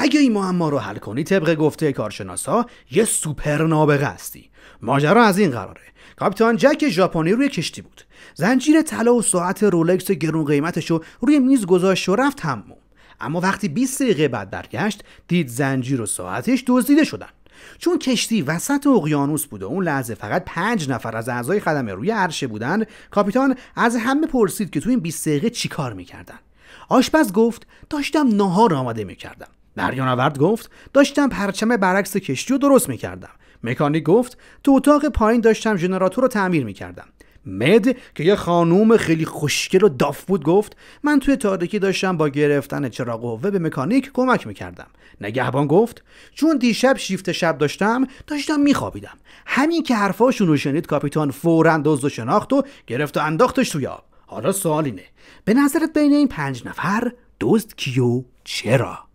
اگه این معما رو حل کنی طبق گفته کارشناسا یه سوپر نابغه هستی. ماجرا از این قراره: کاپیتان جک ژاپنی روی کشتی بود. زنجیر طلا و ساعت رولکس گرون قیمتشو روی میز گذاشت و رفت حموم. اما وقتی 20 دقیقه بعد برگشت دید زنجیر و ساعتش دزدیده شدن. چون کشتی وسط اقیانوس بود و اون لحظه فقط 5 نفر از اعضای خدمه روی عرشه بودن، کاپیتان از همه پرسید که تو این 20 دقیقه چی کار میکردن. آشپز گفت داشتم ناهار آماده میکردم. دریانورد گفت داشتم پرچم برعکس کشتی رو درست میکردم. مکانیک گفت تو اتاق پایین داشتم ژنراتور رو تعمیر میکردم. مد که یه خانوم خیلی خوشگل و داف بود گفت من توی تاریکی داشتم با گرفتن چراغ قوه به مکانیک کمک میکردم. نگهبان گفت چون دیشب شیفت شب داشتم میخوابیدم. همین که حرفاشون رو شنید کاپیتان فوراً دزد و شناخت و گرفت و انداختش توی آب. حالا سوال اینه: به نظرت بین این 5 نفر دزد کیو چرا؟